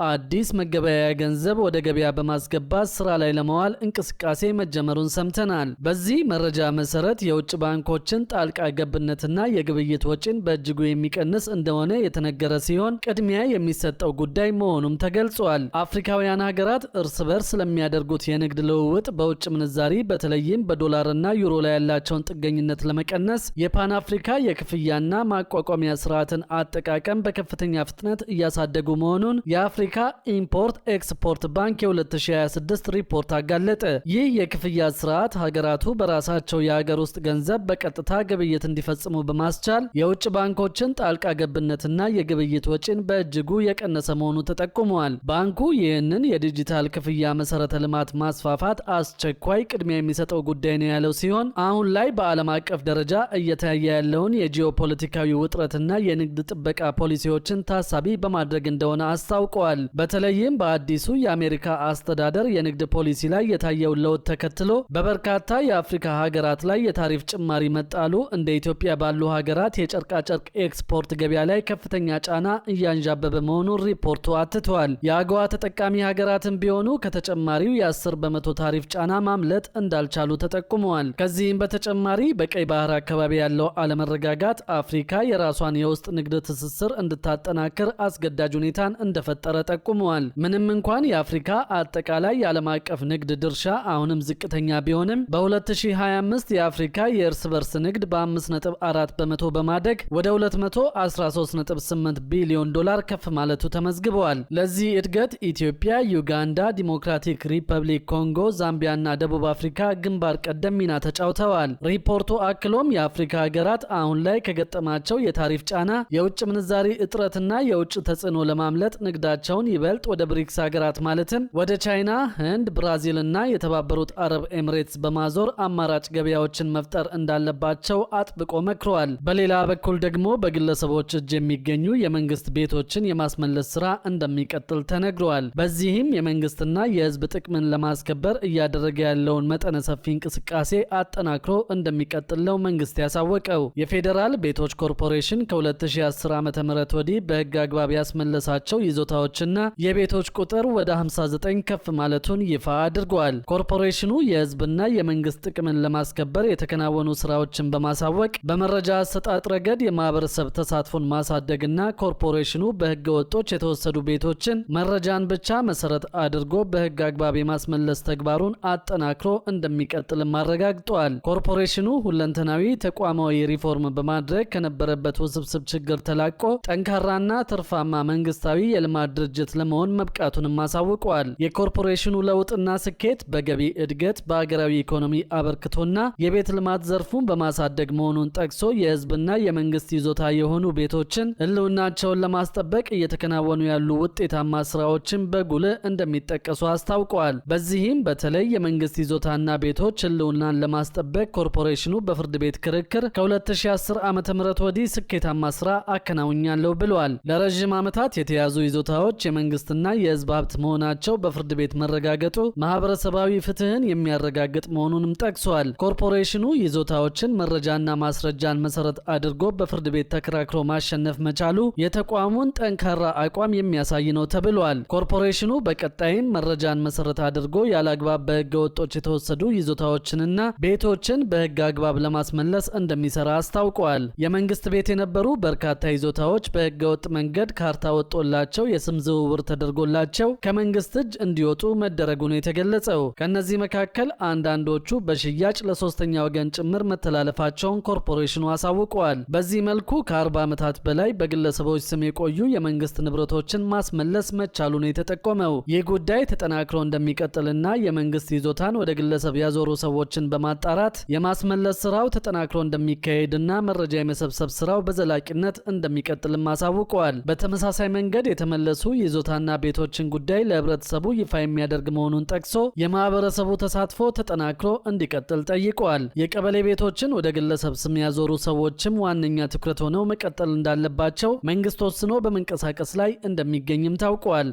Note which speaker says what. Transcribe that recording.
Speaker 1: አዲስ መገበያያ ገንዘብ ወደ ገበያ በማስገባት ስራ ላይ ለማዋል እንቅስቃሴ መጀመሩን ሰምተናል። በዚህ መረጃ መሰረት የውጭ ባንኮችን ጣልቃ ገብነትና የግብይት ወጪን በእጅጉ የሚቀንስ እንደሆነ የተነገረ ሲሆን ቅድሚያ የሚሰጠው ጉዳይ መሆኑም ተገልጿል። አፍሪካውያን ሀገራት እርስ በርስ ለሚያደርጉት የንግድ ልውውጥ በውጭ ምንዛሪ በተለይም በዶላርና ዩሮ ላይ ያላቸውን ጥገኝነት ለመቀነስ የፓን አፍሪካ የክፍያና ማቋቋሚያ ስርዓትን አጠቃቀም በከፍተኛ ፍጥነት እያሳደጉ መሆኑን የአፍሪካ ኢምፖርት ኤክስፖርት ባንክ የ2026 ሪፖርት አጋለጠ። ይህ የክፍያ ስርዓት ሀገራቱ በራሳቸው የሀገር ውስጥ ገንዘብ በቀጥታ ግብይት እንዲፈጽሙ በማስቻል የውጭ ባንኮችን ጣልቃ ገብነትና የግብይት ወጪን በእጅጉ የቀነሰ መሆኑ ተጠቁሟል። ባንኩ ይህንን የዲጂታል ክፍያ መሰረተ ልማት ማስፋፋት አስቸኳይ ቅድሚያ የሚሰጠው ጉዳይ ነው ያለው ሲሆን አሁን ላይ በዓለም አቀፍ ደረጃ እየታየ ያለውን የጂኦፖለቲካዊ ውጥረትና የንግድ ጥበቃ ፖሊሲዎችን ታሳቢ በማድረግ እንደሆነ አስታውቀዋል። በተለይም በአዲሱ የአሜሪካ አስተዳደር የንግድ ፖሊሲ ላይ የታየውን ለውጥ ተከትሎ በበርካታ የአፍሪካ ሀገራት ላይ የታሪፍ ጭማሪ መጣሉ እንደ ኢትዮጵያ ባሉ ሀገራት የጨርቃጨርቅ ኤክስፖርት ገበያ ላይ ከፍተኛ ጫና እያንዣበበ መሆኑን ሪፖርቱ አትቷል። የአገዋ ተጠቃሚ ሀገራትን ቢሆኑ ከተጨማሪው የ10 በመቶ ታሪፍ ጫና ማምለጥ እንዳልቻሉ ተጠቁመዋል። ከዚህም በተጨማሪ በቀይ ባህር አካባቢ ያለው አለመረጋጋት አፍሪካ የራሷን የውስጥ ንግድ ትስስር እንድታጠናክር አስገዳጅ ሁኔታን እንደፈጠረ ጠቁመዋል። ምንም እንኳን የአፍሪካ አጠቃላይ የዓለም አቀፍ ንግድ ድርሻ አሁንም ዝቅተኛ ቢሆንም በ2025 የአፍሪካ የእርስ በርስ ንግድ በ5.4 በመቶ በማደግ ወደ 213.8 ቢሊዮን ዶላር ከፍ ማለቱ ተመዝግበዋል። ለዚህ እድገት ኢትዮጵያ፣ ዩጋንዳ፣ ዲሞክራቲክ ሪፐብሊክ ኮንጎ፣ ዛምቢያና ደቡብ አፍሪካ ግንባር ቀደም ሚና ተጫውተዋል። ሪፖርቱ አክሎም የአፍሪካ ሀገራት አሁን ላይ ከገጠማቸው የታሪፍ ጫና፣ የውጭ ምንዛሪ እጥረትና የውጭ ተጽዕኖ ለማምለጥ ንግዳቸውን ይበልጥ ወደ ብሪክስ ሀገራት ማለትም ወደ ቻይና፣ ህንድ፣ ብራዚልና የተባበሩት አረብ ኤምሬትስ በማዞር አማራጭ ገበያዎችን መፍጠር እንዳለባቸው አጥብቆ መክረዋል። በሌላ በኩል ደግሞ በግለሰቦች እጅ የሚገኙ የመንግስት ቤቶችን የማስመለስ ስራ እንደሚቀጥል ተነግረዋል። በዚህም የመንግስትና የህዝብ ጥቅምን ለማስከበር እያደረገ ያለውን መጠነ ሰፊ እንቅስቃሴ አጠናክሮ እንደሚቀጥል ነው መንግስት ያሳወቀው። የፌዴራል ቤቶች ኮርፖሬሽን ከ2010 ዓ.ም ወዲህ በህግ አግባብ ያስመለሳቸው ይዞታዎችና የቤቶች ቁጥር ወደ 59 ከፍ ማለቱን ይፋ አድርጓል። ኮርፖሬሽኑ የህዝብና የመንግስት ጥቅምን ለማስከበር የተከናወኑ ስራዎችን በማሳወቅ በመረጃ አሰጣጥ ረገድ የማህበረሰብ ተሳትፎን ማሳደግና ኮርፖሬሽኑ በህገ ወጦች የተወሰዱ ቤቶችን መረጃን ብቻ መሰረት አድርጎ በህግ አግባብ የማስመለስ ተግባሩን አጠናክሮ እንደሚቀጥልም አረጋግጧል። ኮርፖሬሽኑ ሁለንተናዊ ተቋማዊ ሪፎርም በማድረግ ከነበረበት ውስብስብ ችግር ተላቆ ጠንካራና ትርፋማ መንግስታዊ የልማት ድርጅት ለመሆን መብቃቱንም አሳውቋል። የኮርፖሬሽኑ ለውጥና ስኬት በገቢ እድገት፣ በሀገራዊ ኢኮኖሚ አበርክቶና የቤት ልማት ዘርፉን በማሳደግ መሆኑን ጠቅሶ የህዝብና የመንግስት ይዞታ የሆኑ ቤቶችን ህልውናቸውን ለማስጠበቅ እየተከናወኑ ያሉ ውጤታማ ስራዎችን በጉልህ እንደሚጠቀሱ አስታውቀዋል። በዚህም በተለይ የመንግስት ይዞታና ቤቶች ህልውናን ለማስጠበቅ ኮርፖሬሽኑ በፍርድ ቤት ክርክር ከ2010 ዓ.ም ወዲህ ስኬታማ ስራ አከናውኛለሁ ብለዋል። ለረዥም ዓመታት የተያዙ ይዞታዎች የመንግስትና የህዝብ ሀብት መሆናቸው በፍርድ ቤት መረጋገጡ ማህበረሰባዊ ፍትህን የሚያረጋግጥ መሆኑንም ጠቅሷል። ኮርፖሬሽኑ ይዞታዎችን መረጃና ማስረጃን መሰረት አድርጎ በፍርድ ቤት ተከራክሮ ማሸነፍ መቻሉ የተቋሙን ጠንካራ አቋም የሚያሳይ ነው ተብሏል። ኮርፖሬሽኑ በቀጣይም መረጃን መሰረት አድርጎ ያለአግባብ በህገ ወጦች የተወሰዱ ይዞታዎችንና ቤቶችን በህግ አግባብ ለማስመለስ እንደሚሰራ አስታውቀዋል። የመንግስት ቤት የነበሩ በርካታ ይዞታዎች በህገ ወጥ መንገድ ካርታ ወጦላቸው የስም ዝውውር ተደርጎላቸው ከመንግስት እጅ እንዲወጡ መደረጉ ነው የተገለጸው። ከነዚህ መካከል አንዳንዶቹ በሽያጭ ለሶስተኛ ወገን ጭምር መተላለፋቸውን ኮርፖሬሽኑ አሳውቀዋል። በዚህ መልኩ ከ40 ዓመታት በላይ በግለሰቦች ስም የቆዩ የመንግስት ንብረቶችን ማስመለስ መቻሉ ነው የተጠቆመው። ይህ ጉዳይ ተጠናክሮ እንደሚቀጥልና የመንግስት ይዞታን ወደ ግለሰብ ያዞሩ ሰዎችን በማጣራት የማስመለስ ስራው ተጠናክሮ እንደሚካሄድና መረጃ የመሰብሰብ ስራው በዘላቂነት እንደሚቀጥልም አሳውቀዋል። በተመሳሳይ መንገድ የተመለሱ ይዞታና ቤቶችን ጉዳይ ለህብረተሰቡ ይፋ የሚያደርግ መሆኑን ጠቅሶ የማህበረሰቡ ተሳትፎ ተጠናክሮ እንዲቀጥል ጠይቀዋል። የቀበሌ ቤቶችን ወደ ግለሰብ ስም ያዞሩ ሰዎችም ዋነኛ ትኩረት ሆነው መቀጠል እንዳለባቸው መንግስት ወስኖ በመንቀሳቀስ ላይ እንደሚገኝም ታውቋል።